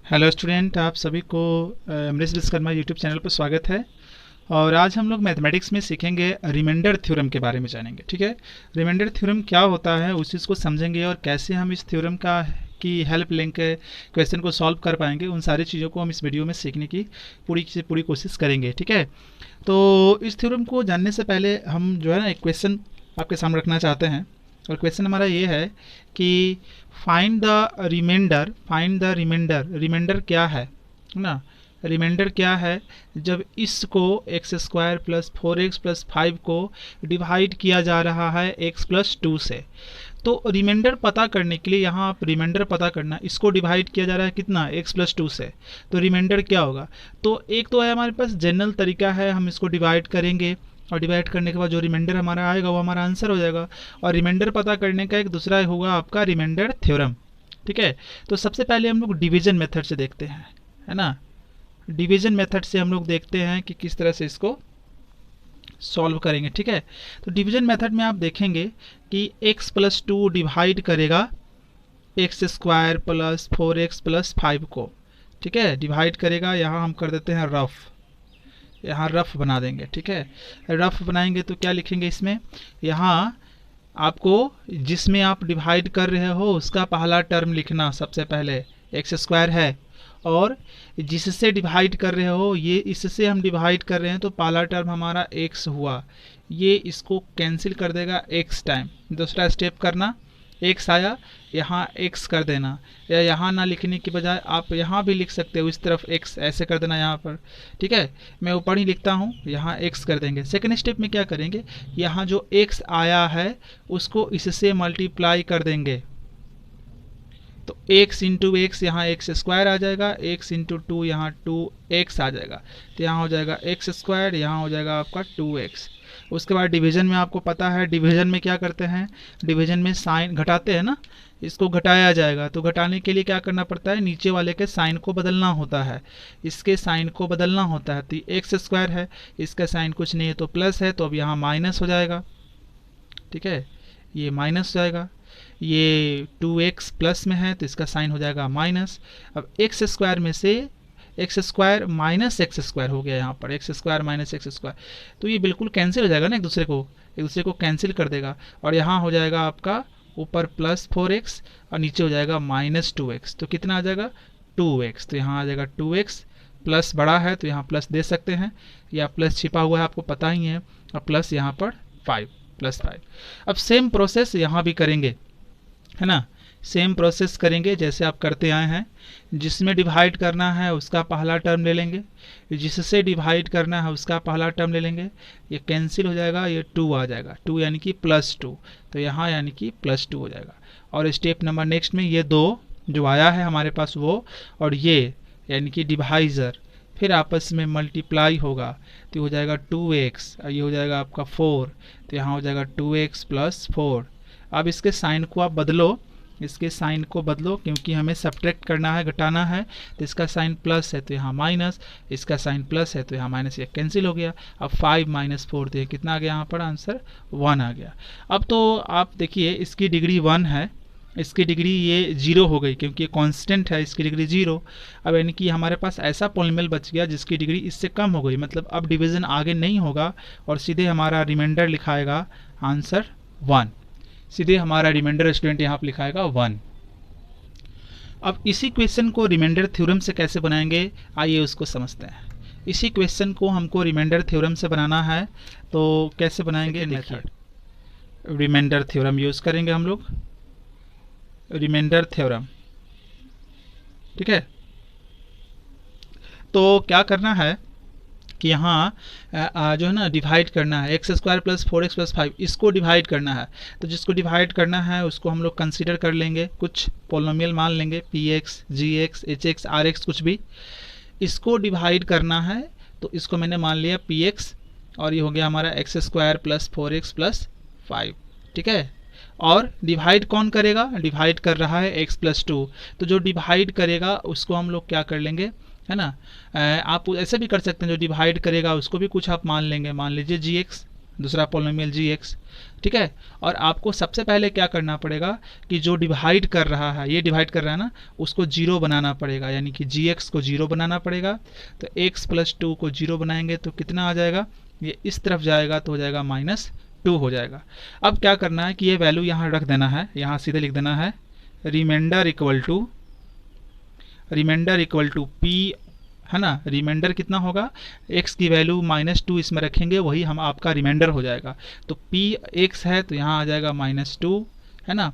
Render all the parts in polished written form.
Hello student, आप सभी को अमरीश विश्वकर्मा यूट्यूब चैनल पर स्वागत है। और आज हम लोग मैथमेटिक्स में सीखेंगे रिमाइंडर थ्योरम के बारे में जानेंगे। ठीक है, रिमाइंडर थ्योरम क्या होता है उस चीज़ को समझेंगे और कैसे हम इस थ्योरम का की हेल्प लेंगे क्वेश्चन को सॉल्व कर पाएंगे। उन सारी चीज़ों को हम इस वीडियो में सीखने की पूरी से पूरी कोशिश करेंगे। ठीक है, तो इस थ्योरम को जानने से पहले हम जो है ना एक क्वेश्चन आपके सामने रखना चाहते हैं। और क्वेश्चन हमारा ये है कि रिमाइंडर क्या है ना। रिमाइंडर क्या है जब इसको x square plus 4x plus 5 को डिवाइड किया जा रहा है x प्लस 2 से। तो रिमाइंडर पता करने के लिए यहाँ आप रिमाइंडर पता करना, इसको डिवाइड किया जा रहा है कितना x प्लस 2 से, तो रिमाइंडर क्या होगा। तो एक तो है हमारे पास जनरल तरीका है, हम इसको डिवाइड करेंगे और डिवाइड करने के बाद जो रिमाइंडर हमारा आएगा वो हमारा आंसर हो जाएगा। और रिमाइंडर पता करने का एक दूसरा होगा आपका रिमाइंडर थ्योरम। ठीक है, तो सबसे पहले हम लोग डिवीजन मेथड से देखते हैं, है ना। डिवीजन मेथड से हम लोग देखते हैं कि किस तरह से इसको सॉल्व करेंगे। ठीक है, तो डिवीजन मेथड में आप देखेंगे कि x प्लस 2 डिवाइड करेगा x square plus 4x plus 5 को। ठीक है, डिवाइड करेगा, यहाँ हम कर देते हैं रफ, यहाँ रफ बना देंगे। ठीक है, रफ बनाएंगे तो क्या लिखेंगे इसमें, यहाँ आपको जिसमें आप डिवाइड कर रहे हो उसका पहला टर्म लिखना सबसे पहले, एक्स स्क्वायर है, और जिससे डिवाइड कर रहे हो ये इससे हम डिवाइड कर रहे हैं तो पहला टर्म हमारा एक्स हुआ, ये इसको कैंसिल कर देगा एक्स टाइम। दूसरा स्टेप करना, एक्स आया यहाँ एक्स कर देना, या यहाँ ना लिखने की बजाय आप यहाँ भी लिख सकते हो, इस तरफ एक्स ऐसे कर देना यहाँ पर। ठीक है, मैं ऊपर ही लिखता हूँ, यहाँ एक्स कर देंगे। सेकंड स्टेप में क्या करेंगे, यहाँ जो एक्स आया है उसको इससे मल्टीप्लाई कर देंगे, तो x इंटू एक्स यहाँ एक्स स्क्वायर आ जाएगा, x इंटू 2 यहाँ 2x आ जाएगा, तो यहाँ हो जाएगा एक्स स्क्वायर, यहाँ हो जाएगा आपका 2x। उसके बाद डिवीजन में आपको पता है डिवीजन में क्या करते हैं, डिवीजन में साइन घटाते हैं ना, इसको घटाया जाएगा, तो घटाने के लिए क्या करना पड़ता है, नीचे वाले के साइन को बदलना होता है, इसके साइन को बदलना होता है। तो एक्स स्क्वायर है, इसका साइन कुछ नहीं है तो प्लस है, तो अब यहाँ माइनस हो जाएगा। ठीक है, ये माइनस हो जाएगा, ये 2x प्लस में है तो इसका साइन हो जाएगा माइनस। अब एक्स स्क्वायर में से x square minus x square हो गया, यहाँ पर x square minus x square, तो ये बिल्कुल कैंसिल हो जाएगा ना, एक दूसरे को कैंसिल कर देगा। और यहाँ हो जाएगा आपका ऊपर प्लस 4x और नीचे हो जाएगा माइनस 2x, तो कितना आ जाएगा 2x, तो यहाँ आ जाएगा 2x, प्लस बड़ा है तो यहाँ प्लस दे सकते हैं, या प्लस छिपा हुआ है आपको पता ही है, और प्लस यहाँ पर 5 प्लस 5। अब सेम प्रोसेस यहाँ भी करेंगे, है ना, सेम प्रोसेस करेंगे जैसे आप करते आए हैं। जिसमें डिवाइड करना है उसका पहला टर्म ले लेंगे, जिससे डिवाइड करना है उसका पहला टर्म ले लेंगे, ये कैंसिल हो जाएगा, ये 2 आ जाएगा, 2 यानी कि प्लस 2, तो यहाँ यानी कि प्लस 2 हो जाएगा। और स्टेप नंबर नेक्स्ट में ये 2 जो आया है हमारे पास वो, और ये यानी कि डिवाइजर फिर आपस में मल्टीप्लाई होगा, तो हो जाएगा 2x, और ये हो जाएगा आपका 4, तो यहाँ हो जाएगा 2x प्लस 4। अब इसके साइन को आप बदलो, इसके साइन को बदलो, क्योंकि हमें सब्ट्रैक्ट करना है, घटाना है, तो इसका साइन प्लस है तो यहाँ माइनस, इसका साइन प्लस है तो यहाँ माइनस, ये कैंसिल हो गया। अब 5 माइनस 4, तो ये कितना आ गया, यहाँ पर आंसर 1 आ गया। अब तो आप देखिए इसकी डिग्री 1 है, इसकी डिग्री ये 0 हो गई क्योंकि ये कांस्टेंट है, इसकी डिग्री 0। अब यानी कि हमारे पास ऐसा पॉलिनोमियल बच गया जिसकी डिग्री इससे कम हो गई, मतलब अब डिवीजन आगे नहीं होगा और सीधे हमारा रिमाइंडर लिखाएगा आंसर 1, सीधे हमारा रिमाइंडर स्टूडेंट यहाँ पर लिखाएगा 1। अब इसी क्वेश्चन को रिमाइंडर थ्योरम से कैसे बनाएंगे, आइए उसको समझते हैं। इसी क्वेश्चन को हमको रिमाइंडर थ्योरम से बनाना है, तो कैसे बनाएंगे, मेथड रिमाइंडर थ्योरम यूज करेंगे हम लोग, रिमाइंडर थ्योरम। ठीक है, तो क्या करना है कि यहाँ जो है ना डिवाइड करना है, x square plus 4x plus 5, इसको डिवाइड करना है। तो जिसको डिवाइड करना है उसको हम लोग कंसीडर कर लेंगे, कुछ पोलिनोमियल मान लेंगे, px, gx, hx, rx कुछ भी, इसको डिवाइड करना है। तो इसको मैंने मान लिया px, और ये हो गया हमारा x square plus 4x plus 5। ठीक है, और डिवाइड कौन करेगा, डिवाइड कर रहा है x प्लस 2, तो जो डिवाइड करेगा उसको हम लोग क्या कर लेंगे, है ना, आप ऐसे भी कर सकते हैं, जो डिवाइड करेगा उसको भी कुछ आप मान लेंगे, मान लीजिए gx, दूसरा पोलिनोमियल gx, ठीक है। और आपको सबसे पहले क्या करना पड़ेगा कि जो डिवाइड कर रहा है, ये डिवाइड कर रहा है ना, उसको जीरो बनाना पड़ेगा, यानी कि gx को जीरो बनाना पड़ेगा। तो x प्लस 2 को जीरो बनाएंगे तो कितना आ जाएगा, ये इस तरफ जाएगा तो हो जाएगा -2 हो जाएगा। अब क्या करना है कि ये वैल्यू यहाँ रख देना है, यहाँ सीधे लिख देना है रिमाइंडर इक्वल टू p, है ना। रिमाइंडर कितना होगा, x की वैल्यू -2 इसमें रखेंगे, वही हम आपका रिमाइंडर हो जाएगा। तो p x है तो यहाँ आ जाएगा -2, है ना।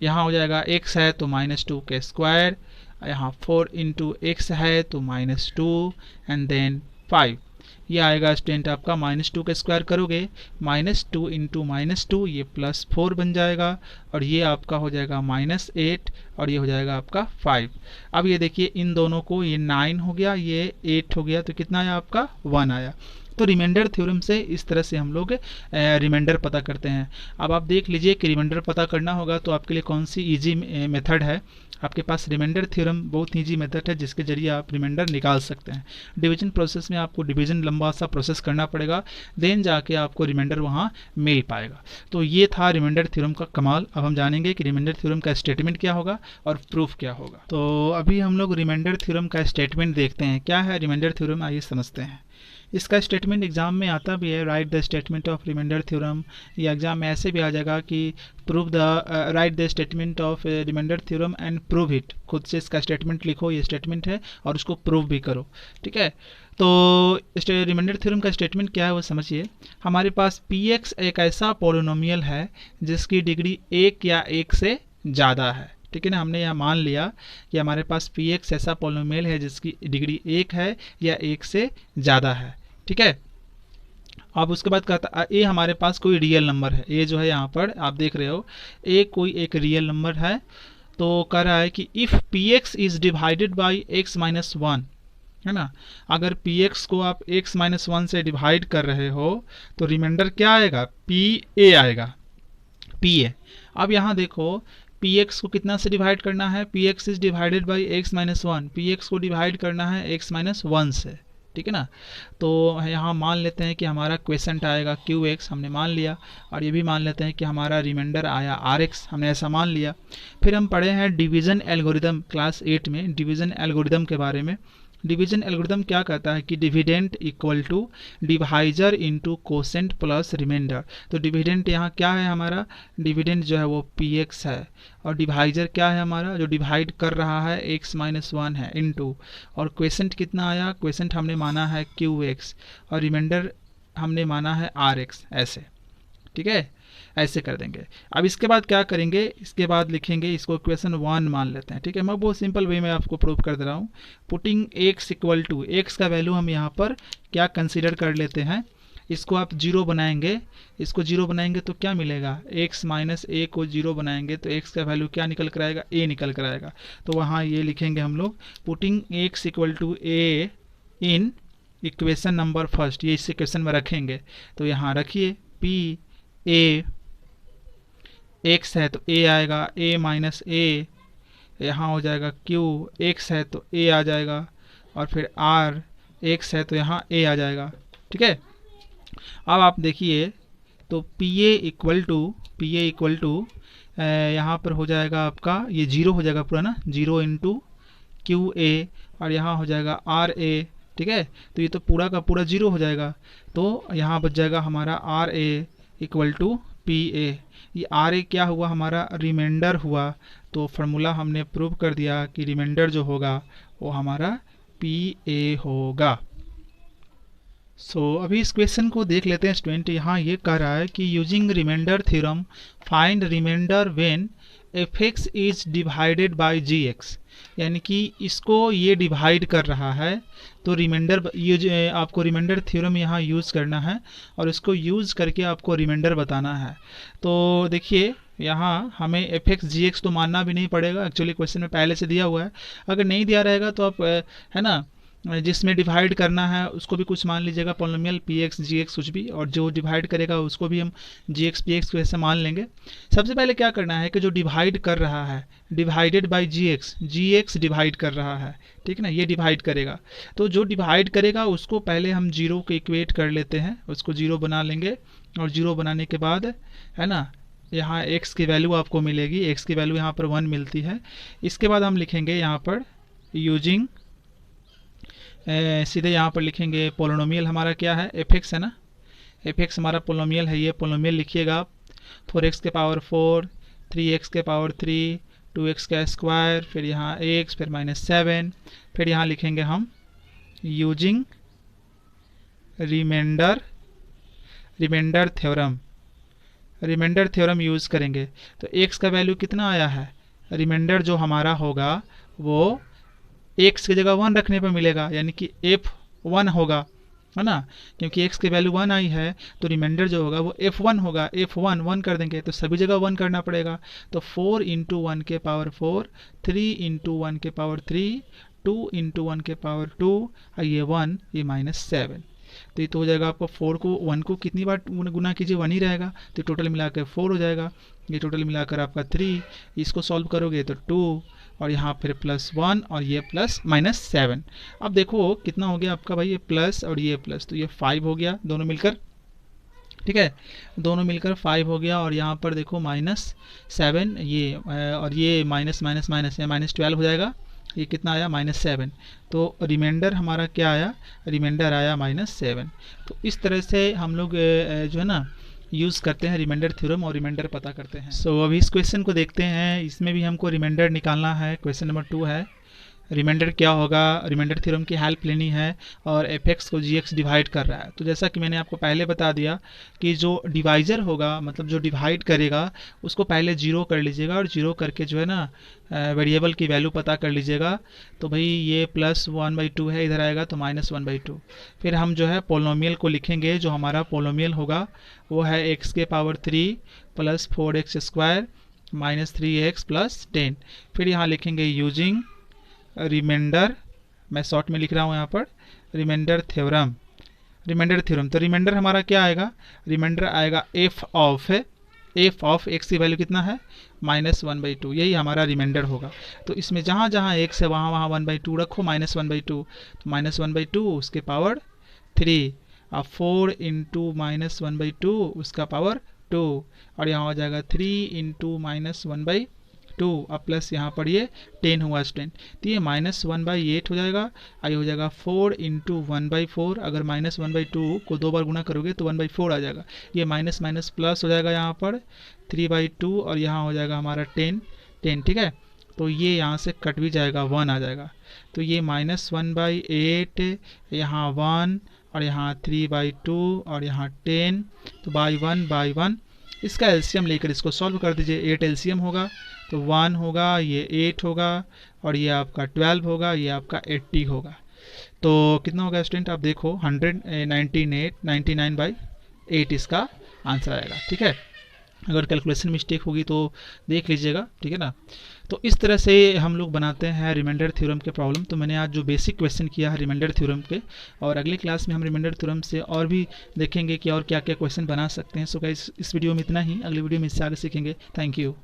यहाँ हो जाएगा x है तो -2 के स्क्वायर, यहाँ 4 इंटू एक्स है तो -2 एंड देन 5, ये आएगा स्टूडेंट आपका -2 का स्क्वायर करोगे, -2 इंटू -2 ये +4 बन जाएगा, और ये आपका हो जाएगा -8, और ये हो जाएगा आपका 5। अब ये देखिए इन दोनों को, ये 9 हो गया, ये 8 हो गया, तो कितना आया आपका 1 आया। तो रिमाइंडर थ्योरम से इस तरह से हम लोग रिमाइंडर पता करते हैं। अब आप देख लीजिए कि रिमाइंडर पता करना होगा तो आपके लिए कौन सी इजी मेथड है। आपके पास रिमाइंडर थ्योरम बहुत ईजी मेथड है जिसके जरिए आप रिमाइंडर निकाल सकते हैं। डिवीजन प्रोसेस में आपको डिवीजन लंबा सा प्रोसेस करना पड़ेगा, देन जाके आपको रिमाइंडर वहाँ मिल पाएगा। तो ये था रिमाइंडर थ्योरम का कमाल। अब हम जानेंगे कि रिमाइंडर थ्योरम का स्टेटमेंट क्या होगा और प्रूफ क्या होगा। तो अभी हम लोग रिमाइंडर थ्योरम का स्टेटमेंट देखते हैं। क्या है रिमाइंडर थ्योरम, आइए समझते हैं। इसका स्टेटमेंट एग्जाम में आता भी है, write the statement of remainder theorem, या एग्जाम में ऐसे भी आ जाएगा कि prove the write the statement of remainder theorem and prove it. खुद से इसका स्टेटमेंट लिखो, ये स्टेटमेंट है, और उसको प्रूव भी करो, ठीक है। तो रिमाइंडर थ्योरम का स्टेटमेंट क्या है वो समझिए। हमारे पास px एक ऐसा पोलिनोमियल है जिसकी डिग्री 1 या 1 से ज़्यादा है, ठीक है ना। हमने यहाँ मान लिया कि हमारे पास px ऐसा पोलिनोमियल है जिसकी डिग्री 1 है या 1 से ज़्यादा है, ठीक है। अब उसके बाद कहता ए हमारे पास कोई रियल नंबर है, ए जो है यहाँ पर आप देख रहे हो, ए कोई एक रियल नंबर है। तो कह रहा है कि if px is divided by x-1, है ना। अगर px को आप x-1 से डिवाइड कर रहे हो तो रिमाइंडर क्या आएगा, pa आएगा, pa। अब यहाँ देखो px को कितना से डिवाइड करना है, px is divided by x-1, px को डिवाइड करना है x-1 से, ठीक है ना। तो यहाँ मान लेते हैं कि हमारा क्वेश्चन आएगा qx, हमने मान लिया, और ये भी मान लेते हैं कि हमारा रिमाइंडर आया rx, हमने ऐसा मान लिया। फिर हम पढ़े हैं डिवीज़न एल्गोरिदम क्लास 8 में, डिवीज़न एल्गोरिदम के बारे में। डिवीजन एल्गोरिदम क्या कहता है कि dividend equal to divisor into quotient plus remainder. तो डिविडेंड यहाँ क्या है, हमारा डिविडेंड जो है वो px है, और डिवाइजर क्या है हमारा, जो डिवाइड कर रहा है x-1 है, इनटू, और क्वेसेंट कितना आया, क्वेसेंट हमने माना है qx, और रिमाइंडर हमने माना है rx, ऐसे, ठीक है, ऐसे कर देंगे। अब इसके बाद क्या करेंगे, इसके बाद लिखेंगे, इसको इक्वेशन 1 मान लेते हैं, ठीक है। मैं बहुत सिंपल वे में आपको प्रूव कर दे रहा हूँ। Putting x equal to, x का वैल्यू हम यहाँ पर क्या कंसीडर कर लेते हैं, इसको आप 0 बनाएंगे, इसको 0 बनाएंगे तो क्या मिलेगा, x माइनस a को 0 बनाएंगे तो x का वैल्यू क्या निकल कर आएगा, a निकल कर आएगा। तो वहाँ ये लिखेंगे हम लोग, putting x equal to a in equation number first, ये इस इक्वेशन में रखेंगे। तो यहाँ रखिए p a x है तो a आएगा, a माइनस a, यहाँ हो जाएगा q, x है तो a आ जाएगा, और फिर r, x है तो यहाँ a आ जाएगा, ठीक है। अब आप देखिए तो pa इक्वल टू यहाँ पर हो जाएगा आपका, ये 0 हो जाएगा पूरा ना, 0 इंटू qa, और यहाँ हो जाएगा ra, ठीक है। तो ये तो पूरा का पूरा 0 हो जाएगा, तो यहाँ बच जाएगा हमारा ra इक्वल टू pa। ये ra क्या हुआ, हमारा रिमाइंडर हुआ। तो फार्मूला हमने प्रूव कर दिया कि रिमाइंडर जो होगा वो हमारा pa होगा। अभी इस क्वेश्चन को देख लेते हैं स्टूडेंट। यहाँ ये कह रहा है कि using remainder theorem find remainder when fx is divided by gx, यानी कि इसको ये डिवाइड कर रहा है, तो रिमाइंडर ये आपको रिमाइंडर थ्योरम यहाँ यूज़ करना है, और इसको यूज़ करके आपको रिमाइंडर बताना है। तो देखिए यहाँ हमें fx gx तो मानना भी नहीं पड़ेगा, एक्चुअली क्वेश्चन में पहले से दिया हुआ है। अगर नहीं दिया रहेगा तो आप है ना, जिसमें डिवाइड करना है उसको भी कुछ मान लीजिएगा, पोलिनोमियल px gx कुछ भी, और जो डिवाइड करेगा उसको भी हम gx px को ऐसे मान लेंगे। सबसे पहले क्या करना है कि जो डिवाइड कर रहा है, डिवाइडेड बाय gx डिवाइड कर रहा है, ठीक है ना, ये डिवाइड करेगा। तो जो डिवाइड करेगा उसको पहले हम 0 को इक्वेट कर लेते हैं, उसको 0 बना लेंगे, और 0 बनाने के बाद है ना यहाँ x की वैल्यू आपको मिलेगी, x की वैल्यू यहाँ पर 1 मिलती है। इसके बाद हम लिखेंगे यहाँ पर यूजिंग, सीधे यहाँ पर लिखेंगे पोलिनोमियल हमारा क्या है, fx है ना, fx हमारा पोलिनोमियल है, ये पोलिनोमियल लिखिएगा 4x के पावर 4, 3x के पावर 3, 2x का स्क्वायर, फिर यहाँ x, फिर -7, फिर यहाँ लिखेंगे हम यूजिंग रिमाइंडर थ्योरम यूज़ करेंगे। तो x का वैल्यू कितना आया है, रिमाइंडर जो हमारा होगा वो x की जगह 1 रखने पर मिलेगा, यानी कि f1 होगा, है ना, क्योंकि x की वैल्यू 1 आई है तो रिमाइंडर जो होगा वो f1 होगा। f1 1 कर देंगे तो सभी जगह 1 करना पड़ेगा। तो 4 इंटू 1 के पावर 4, 3 इंटू 1 के पावर 3, 2 इंटू 1 के पावर 2, ये 1, ये -7। तो ये तो हो जाएगा आपको 4 को 1 को कितनी बार गुना कीजिए, 1 ही रहेगा, तो टोटल मिलाकर 4 हो जाएगा। ये टोटल मिलाकर आपका 3, इसको सॉल्व करोगे तो 2, और यहाँ फिर +1 और ये -7। अब देखो कितना हो गया आपका भाई, ये प्लस और ये प्लस, तो ये 5 हो गया दोनों मिलकर, ठीक है, दोनों मिलकर 5 हो गया। और यहाँ पर देखो -7 ये और ये माइनस माइनस माइनस, ये -12 हो जाएगा, ये कितना आया -7। तो रिमाइंडर हमारा क्या आया, रिमाइंडर आया -7। तो इस तरह से हम लोग जो है ना यूज़ करते हैं रिमाइंडर थ्योरम और रिमाइंडर पता करते हैं। सो अभी इस क्वेश्चन को देखते हैं, इसमें भी हमको रिमाइंडर निकालना है। क्वेश्चन नंबर 2 है, रिमाइंडर क्या होगा, रिमाइंडर थ्योरम की हेल्प लेनी है और fx को gx डिवाइड कर रहा है। तो जैसा कि मैंने आपको पहले बता दिया कि जो डिवाइजर होगा, मतलब जो डिवाइड करेगा, उसको पहले 0 कर लीजिएगा और 0 करके जो है ना वेरिएबल की वैल्यू पता कर लीजिएगा। तो भाई ये +1/2 है, इधर आएगा तो -1/2। फिर हम जो है पोलिनोमियल को लिखेंगे, जो हमारा पोलिनोमियल होगा वो है x के पावर 3 + 4x स्क्वायर -3x + 10। फिर यहाँ लिखेंगे यूजिंग रिमाइंडर, मैं शॉर्ट में लिख रहा हूँ यहाँ पर, रिमाइंडर थ्योरम। तो रिमाइंडर हमारा क्या आएगा, रिमाइंडर आएगा f ऑफ x की वैल्यू कितना है, -1/2, यही हमारा रिमाइंडर होगा। तो इसमें जहाँ जहाँ x है वहाँ वहाँ 1/2 रखो, -1/2, तो -1/2 उसके पावर 3, अब 4 इंटू -1/2 उसका पावर 2, और यहाँ हो जाएगा 3 इंटू -1/2, अब प्लस यहाँ पर ये 10 हुआ स्टूडेंट, तो ये -1/8 हो जाएगा। ये हो जाएगा 4 इंटू 1/4, अगर -1/2 को 2 बार गुना करोगे तो 1/4 आ जाएगा। ये माइनस माइनस प्लस हो जाएगा यहाँ पर 3/2, और यहाँ हो जाएगा हमारा 10, ठीक है। तो ये यहाँ से कट भी जाएगा, 1 आ जाएगा। तो ये -1/8, यहाँ 1, और यहाँ 3/2, और यहाँ 10, तो बाई 1 इसका एलसीएम लेकर इसको सॉल्व कर दीजिए। 8 एलसीएम होगा तो 1 होगा, ये 8 होगा, और ये आपका 12 होगा, ये आपका 80 होगा। तो कितना होगा स्टूडेंट, आप देखो 199/8 इसका आंसर आएगा, ठीक है। अगर कैलकुलेशन मिस्टेक होगी तो देख लीजिएगा, ठीक है ना। तो इस तरह से हम लोग बनाते हैं रिमाइंडर थ्योरम के प्रॉब्लम। तो मैंने आज जो बेसिक क्वेश्चन किया है रिमाइंडर थ्योरम के, और अगले क्लास में हम रिमाइंडर थ्योरम से और भी देखेंगे कि और क्या क्या क्वेश्चन बना सकते हैं। सो गाइस इस वीडियो में इतना ही, अगले वीडियो में इससे आगे सीखेंगे। Thank you.